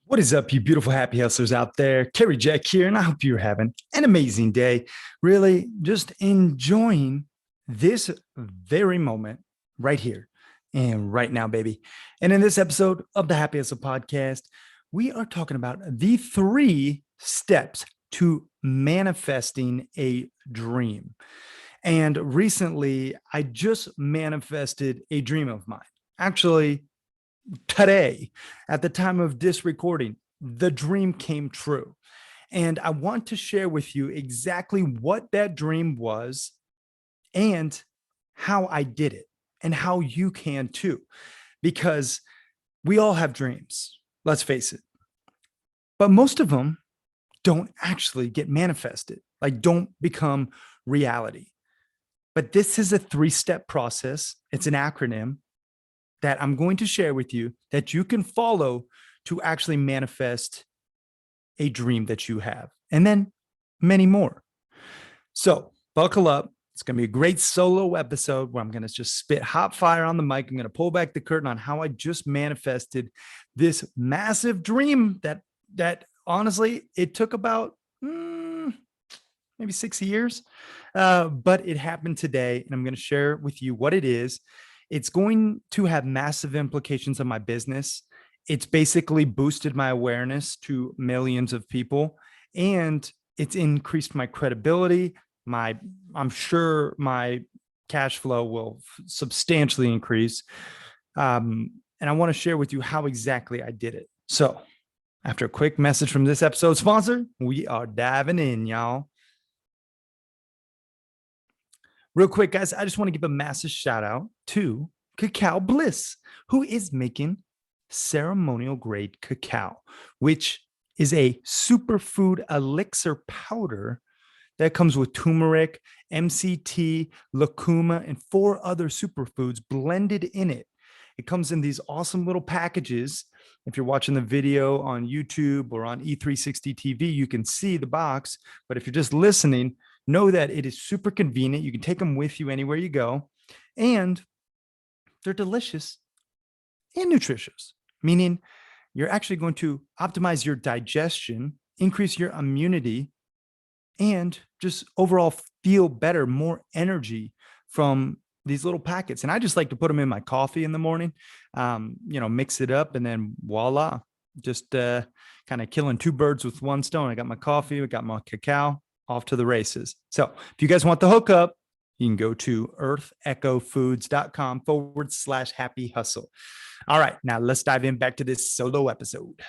What is up, you beautiful happy hustlers out there? Cary Jack here, and I hope you're having an amazing day. Really just enjoying this very moment right here and right now, baby. And in this episode of the Happy Hustle Podcast, we are talking about the 3 steps to manifesting a dream. And recently, I just manifested a dream of mine. Actually, today, at the time of this recording, the dream came true. And I want to share with you exactly what that dream was and how I did it and how you can too, because we all have dreams, let's face it. But most of them don't actually get manifested, like don't become reality. But this is a 3-step process. It's an acronym that I'm going to share with you that you can follow to actually manifest a dream that you have, and then many more. So buckle up. It's going to be a great solo episode where I'm going to just spit hot fire on the mic. I'm going to pull back the curtain on how I just manifested this massive dream that honestly, it took about maybe 6 years, but it happened today, and I'm going to share with you what it is. It's going to have massive implications on my business. It's basically boosted my awareness to millions of people, and it's increased my credibility. I'm sure my cash flow will substantially increase. And I want to share with you how exactly I did it. So after a quick message from this episode sponsor, we are diving in, y'all. Real quick, guys, I just want to give a massive shout out to Cacao Bliss, who is making ceremonial grade cacao, which is a superfood elixir powder that comes with turmeric, MCT, lucuma, and 4 other superfoods blended in it. It comes in these awesome little packages. If you're watching the video on YouTube or on E360 TV, you can see the box. But if you're just listening, know that it is super convenient. You can take them with you anywhere you go, and they're delicious and nutritious, meaning you're actually going to optimize your digestion, increase your immunity, and just overall feel better, more energy from these little packets. And I just like to put them in my coffee in the morning, mix it up, and then voila, just kind of killing 2 birds with 1 stone. I got my coffee, I got my cacao, off to the races. So if you guys want the hookup, you can go to earthechofoods.com/happy hustle. All right, now let's dive in back to this solo episode.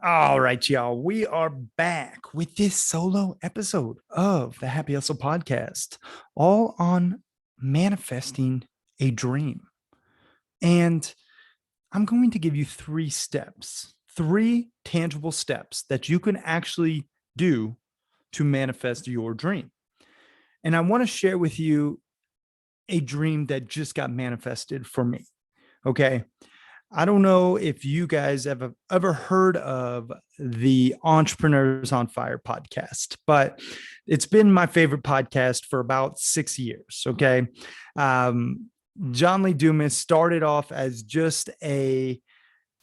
All right, y'all, we are back with this solo episode of the Happy Hustle Podcast, all on manifesting a dream. And I'm going to give you 3 steps, 3 tangible steps that you can actually do to manifest your dream. And I want to share with you a dream that just got manifested for me. Okay. I don't know if you guys have ever heard of the Entrepreneurs on Fire podcast, but it's been my favorite podcast for about 6 years. Okay. John Lee Dumas started off as just a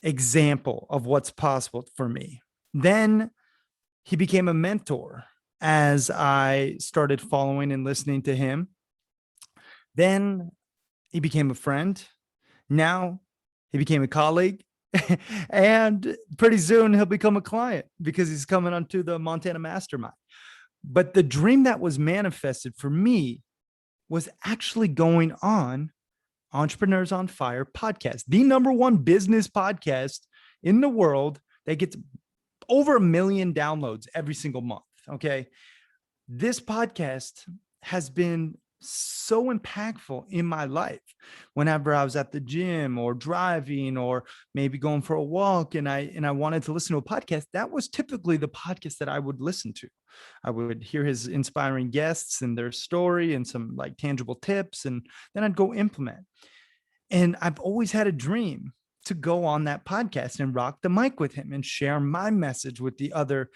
example of what's possible for me. Then he became a mentor as I started following and listening to him. Then he became a friend. Now he became a colleague, and pretty soon he'll become a client because he's coming onto the Montana Mastermind. But the dream that was manifested for me was actually going on Entrepreneurs on Fire podcast, the #1 business podcast in the world that gets over 1 million downloads every single month. Okay. This podcast has been so impactful in my life. Whenever I was at the gym or driving or maybe going for a walk and I wanted to listen to a podcast, that was typically the podcast that I would listen to. I would hear his inspiring guests and their story and some like tangible tips, and then I'd go implement. And I've always had a dream to go on that podcast and rock the mic with him and share my message with the other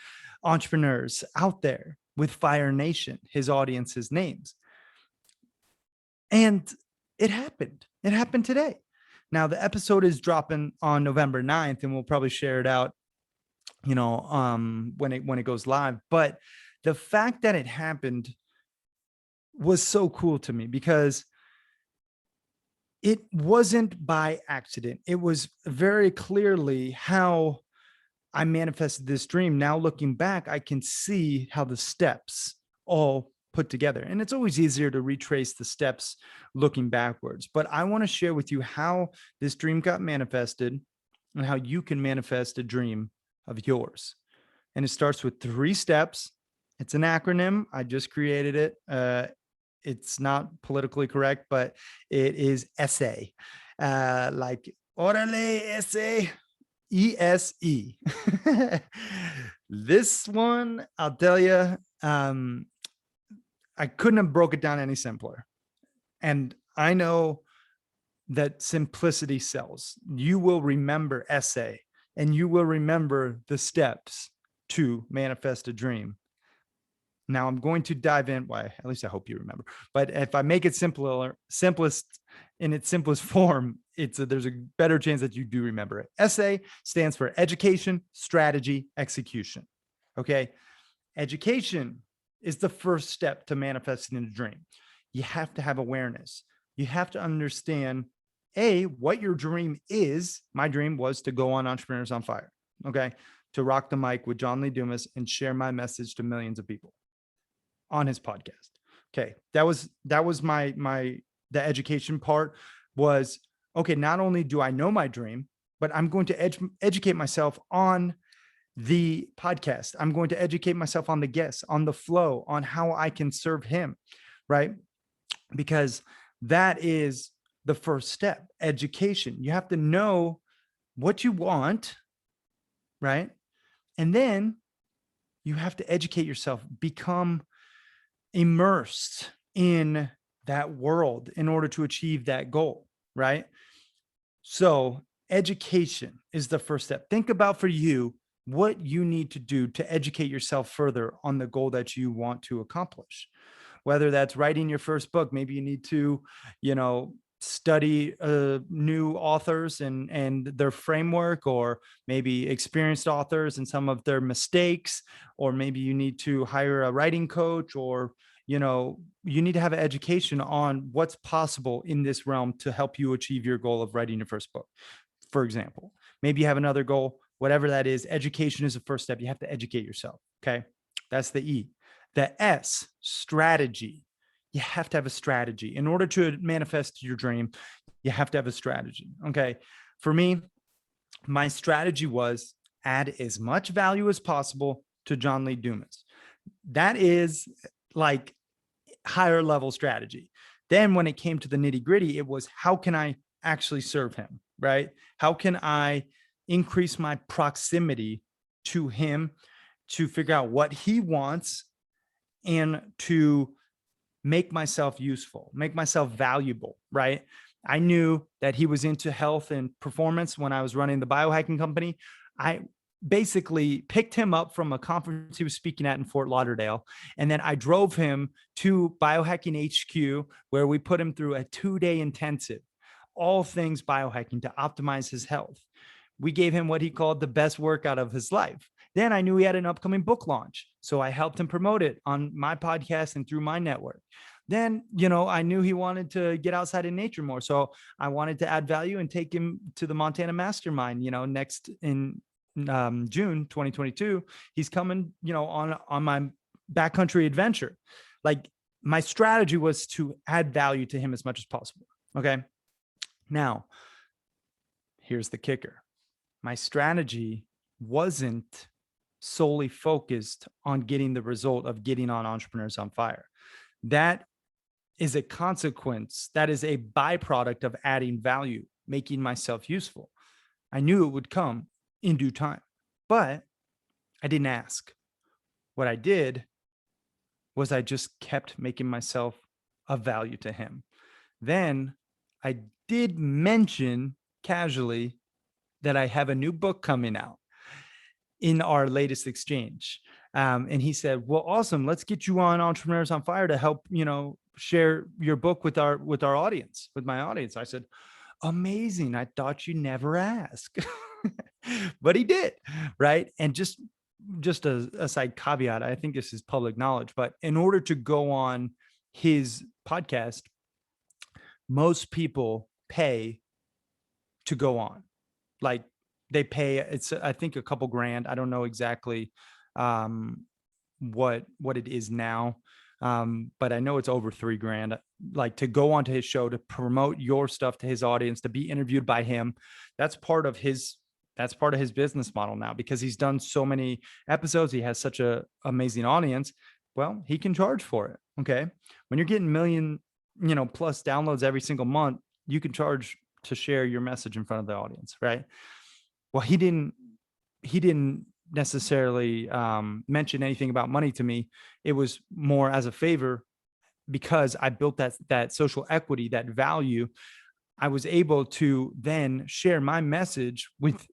entrepreneurs out there with Fire Nation, his audience's names. And it happened. It happened today. Now, the episode is dropping on November 9th, and we'll probably share it out, when it goes live. But the fact that it happened was so cool to me because it wasn't by accident. It was very clearly how I manifested this dream. Now, looking back, I can see how the steps all put together. And it's always easier to retrace the steps looking backwards. But I want to share with you how this dream got manifested and how you can manifest a dream of yours. And it starts with 3 steps. It's an acronym. I just created it. It's not politically correct, but it is essay, like orale essay, ESE. This one, I'll tell you, I couldn't have broke it down any simpler. And I know that simplicity sells. You will remember essay, and you will remember the steps to manifest a dream. Now I'm going to dive in. Why? At least I hope you remember. But if I make it simplest in its simplest form, there's a better chance that you do remember it. essay stands for education, strategy, execution. Okay. Education is the first step to manifesting a dream. You have to have awareness. You have to understand what your dream is. My dream was to go on Entrepreneurs on Fire. Okay. To rock the mic with John Lee Dumas and share my message to millions of people on his podcast. Okay. That was the education part was, okay, not only do I know my dream, but I'm going to educate myself on the podcast. I'm going to educate myself on the guests, on the flow, on how I can serve him, right? Because that is the first step, education. You have to know what you want, right? And then you have to educate yourself, become immersed in that world in order to achieve that goal, right? So education is the first step. Think about for you what you need to do to educate yourself further on the goal that you want to accomplish. Whether that's writing your first book, maybe you need to, study new authors and their framework, or maybe experienced authors and some of their mistakes, or maybe you need to hire a writing coach, or you need to have an education on what's possible in this realm to help you achieve your goal of writing your first book. For example, maybe you have another goal, whatever that is. Education is the first step. You have to educate yourself. Okay. That's the E. The S, strategy. You have to have a strategy. In order to manifest your dream, you have to have a strategy. Okay. For me, my strategy was add as much value as possible to John Lee Dumas. That is like higher level strategy. Then when it came to the nitty gritty, it was, how can I actually serve him, right? How can I increase my proximity to him to figure out what he wants and to make myself useful, make myself valuable, right? I knew that he was into health and performance when I was running the biohacking company. I basically picked him up from a conference he was speaking at in Fort Lauderdale. And then I drove him to Biohacking HQ, where we put him through a 2-day intensive, all things biohacking to optimize his health. We gave him what he called the best workout of his life. Then I knew he had an upcoming book launch. So I helped him promote it on my podcast and through my network. Then, I knew he wanted to get outside in nature more. So I wanted to add value and take him to the Montana Mastermind, next in June 2022. He's coming, on my backcountry adventure. Like, my strategy was to add value to him as much as possible. Okay. Now, here's the kicker. My strategy wasn't solely focused on getting the result of getting on Entrepreneurs on Fire. That is a consequence. That is a byproduct of adding value, making myself useful. I knew it would come in due time, but I didn't ask. What I did was I just kept making myself of value to him. Then I did mention casually that I have a new book coming out in our latest exchange. And he said, well, awesome. Let's get you on Entrepreneurs on Fire to help, share your book with our audience, with my audience. I said, Amazing. I thought you never ask. But he did, right? And just a side caveat, I think this is public knowledge, but in order to go on his podcast, most people pay to go on. Like they pay, it's I think a couple grand. I don't know exactly um what it is now. But I know it's over 3 grand, like to go onto his show, to promote your stuff to his audience, to be interviewed by him. That's part of his business model now, because he's done so many episodes. He has such a amazing audience. Well, he can charge for it. Okay. When you're getting million, plus downloads every single month, you can charge to share your message in front of the audience. Right. Well, he didn't necessarily mention anything about money to me. It was more as a favor, because I built that social equity, that value. I was able to then share my message with,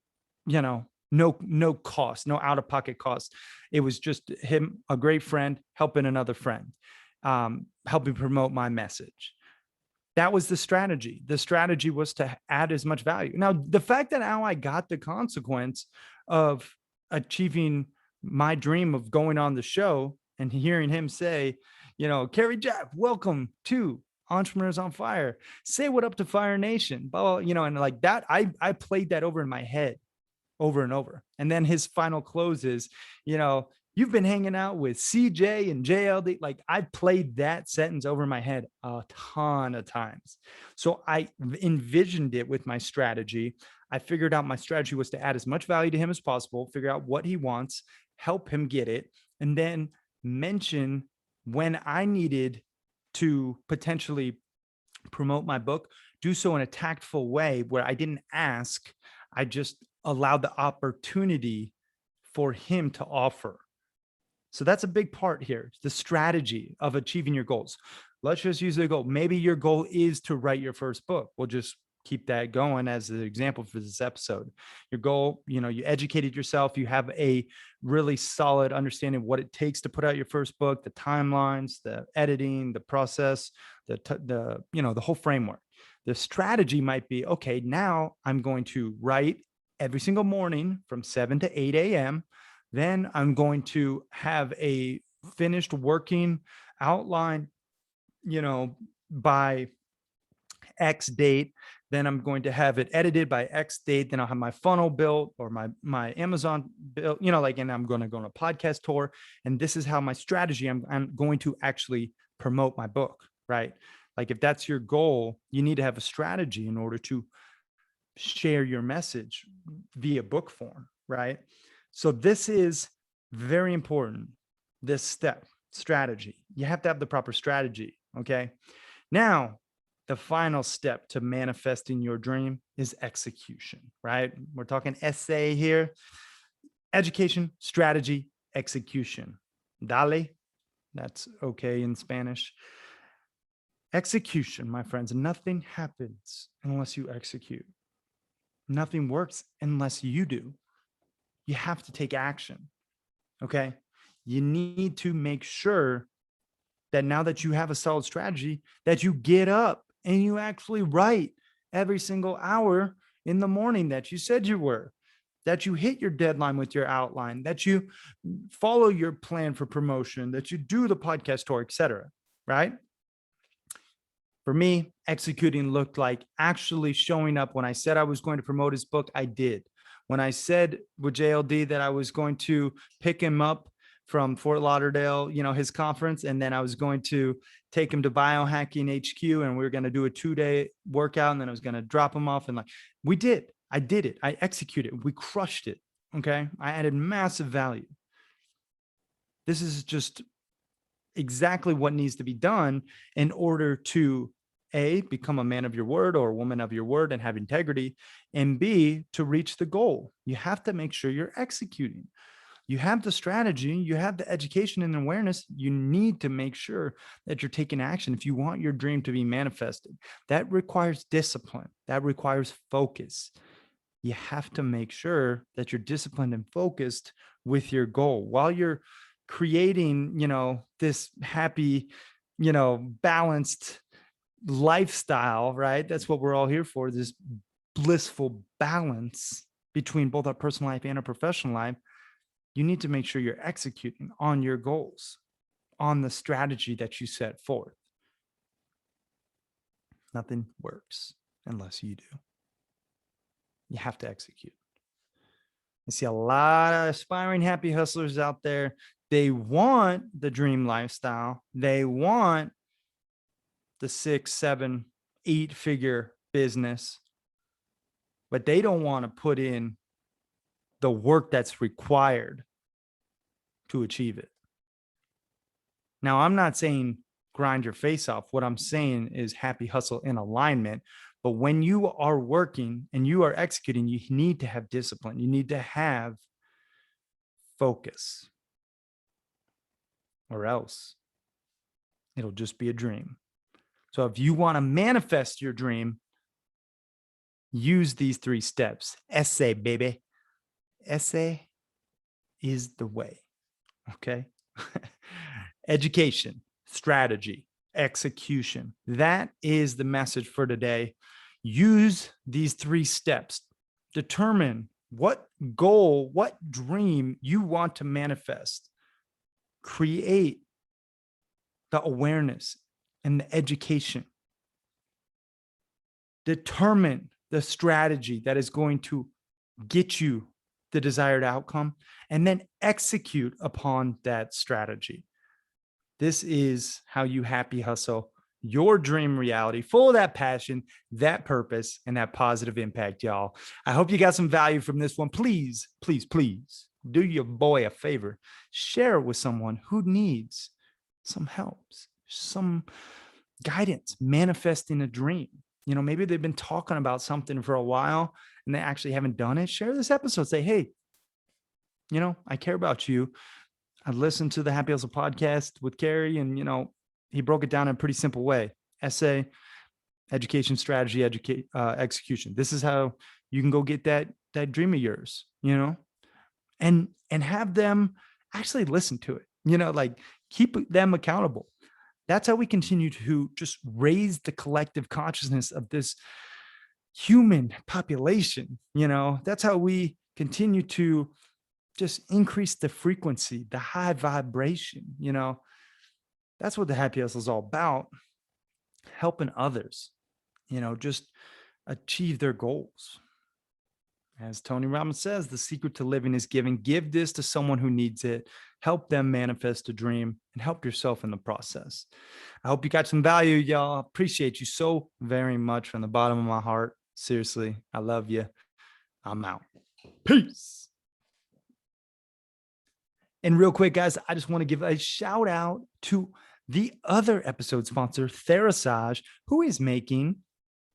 no cost, no out of pocket cost. It was just him, a great friend, helping another friend, helping promote my message. That was the strategy. The strategy was to add as much value. Now, the fact that now I got the consequence of achieving my dream of going on the show and hearing him say, Cary Jack, welcome to Entrepreneurs on Fire. Say what up to Fire Nation. Blah, and like that, I played that over in my head over and over. And then his final close is, you've been hanging out with CJ and JLD. Like I played that sentence over my head a ton of times. So I envisioned it with my strategy. I figured out my strategy was to add as much value to him as possible, figure out what he wants, help him get it, and then mention when I needed to potentially promote my book, do so in a tactful way where I didn't ask. I just allowed the opportunity for him to offer. So that's a big part here, the strategy of achieving your goals. Let's just use the goal. Maybe your goal is to write your first book. We'll just keep that going as an example for this episode. Your goal, you educated yourself. You have a really solid understanding of what it takes to put out your first book, the timelines, the editing, the process, the whole framework. The strategy might be, okay, now I'm going to write every single morning from 7 to 8 a.m. Then I'm going to have a finished working outline, by X date. Then I'm going to have it edited by X date. Then I'll have my funnel built, or my Amazon built, and I'm going to go on a podcast tour. And this is how my strategy, I'm going to actually promote my book, right? Like if that's your goal, you need to have a strategy in order to share your message via book form, right? So this is very important. This step, strategy. You have to have the proper strategy. Okay. Now, the final step to manifesting your dream is execution, right? We're talking essay here. Education, strategy, execution. Dale, that's okay in Spanish. Execution, my friends. Nothing happens unless you execute. Nothing works unless you do. You have to take action. Okay. You need to make sure that now that you have a solid strategy, that you get up and you actually write every single hour in the morning that you said you were, that you hit your deadline with your outline, that you follow your plan for promotion, that you do the podcast tour, etc. Right? For me, executing looked like actually showing up. When I said I was going to promote his book, I did. When I said with JLD that I was going to pick him up from Fort Lauderdale, his conference, and then I was going to take him to Biohacking HQ, and we were going to do a 2-day workout, and then I was going to drop him off. And we did. I did it. I executed. We crushed it. Okay. I added massive value. This is just exactly what needs to be done in order to A, become a man of your word or a woman of your word and have integrity, and B, to reach the goal. You have to make sure you're executing. You have the strategy, you have the education and awareness. You need to make sure that you're taking action if you want your dream to be manifested. That requires discipline. That requires focus. You have to make sure that you're disciplined and focused with your goal while you're creating, this happy, balanced lifestyle, right? That's what we're all here for, this blissful balance between both our personal life and our professional life. You need to make sure you're executing on your goals, on the strategy that you set forth. Nothing works unless you do. You have to execute. I see a lot of aspiring happy hustlers out there. They want the dream lifestyle. They want the 6, 7, 8-figure business, but they don't want to put in the work that's required to achieve it. Now, I'm not saying grind your face off. What I'm saying is happy hustle in alignment. But when you are working and you are executing, you need to have discipline. You need to have focus, or else it'll just be a dream. So if you want to manifest your dream, use these 3 steps. Essay, baby. Essay is the way. Okay. Education, strategy, execution. That is the message for today. Use these 3 steps. Determine what goal, what dream you want to manifest. Create the awareness and the education. Determine the strategy that is going to get you the desired outcome, and then execute upon that strategy. This is how you happy hustle your dream reality, full of that passion, that purpose, and that positive impact, y'all. I hope you got some value from this one. Please, please, please do your boy a favor. Share it with someone who needs some help, some guidance, manifesting a dream. You know, maybe they've been talking about something for a while and they actually haven't done it. Share this episode. Say, hey, you know, I care about you. I listened to the Happy Hustle podcast with Cary, and, you know, he broke it down in a pretty simple way. Essay, education, strategy, execution. This is how you can go get that dream of yours, you know, and have them actually listen to it, you know, like keep them accountable. That's how we continue to just raise the collective consciousness of this human population. You know, that's how we continue to just increase the frequency, the high vibration. You know, that's what the Happy Hustle is all about. Helping others, you know, just achieve their goals. As Tony Robbins says, the secret to living is giving. Give this to someone who needs it. Help them manifest a dream, and help yourself in the process. I hope you got some value, y'all. Appreciate you so very much from the bottom of my heart. Seriously, I love you. I'm out. Peace. And real quick, guys, I just want to give a shout out to the other episode sponsor, Therasage, who is making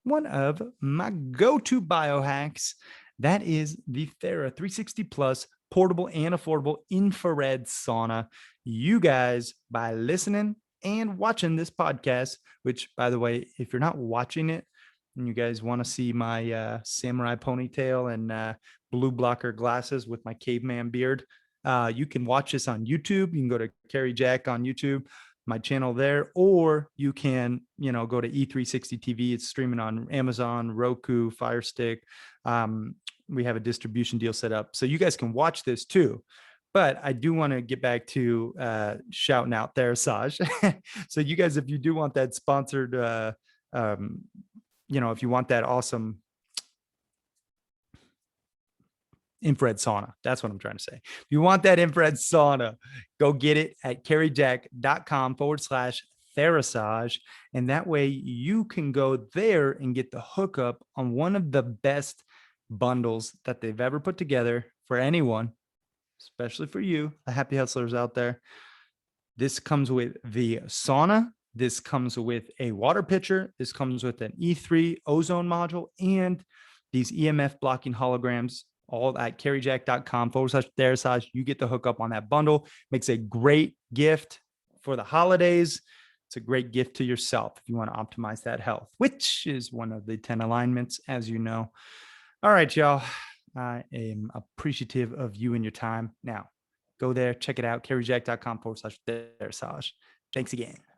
one of my go-to biohacks. That is the Thera 360 Plus portable and affordable infrared sauna. You guys, by listening and watching this podcast, which, by the way, if you're not watching it and you guys want to see my samurai ponytail and blue blocker glasses with my caveman beard, you can watch this on YouTube. You can go to Cary Jack on YouTube, my channel there, or you can, you know, go to E360 TV. It's streaming on Amazon, Roku, Fire Stick. We have a distribution deal set up, so you guys can watch this too. But I do want to get back to shouting out Therasage. So you guys, if you do want that sponsored, you know, if you want that awesome infrared sauna, that's what I'm trying to say. If you want that infrared sauna, go get it at caryjack.com/Therasage. And that way you can go there and get the hookup on one of the best bundles that they've ever put together for anyone, especially for you, the happy hustlers out there. This comes with the sauna. This comes with a water pitcher. This comes with an E3 ozone module and these EMF blocking holograms, all at caryjack.com/Therasage. You get the hookup on that bundle. Makes a great gift for the holidays. It's a great gift to yourself if you want to optimize that health, which is one of the 10 alignments, as you know. All right, y'all. I am appreciative of you and your time. Now, go there, check it out, caryjack.com/Therasage. Thanks again.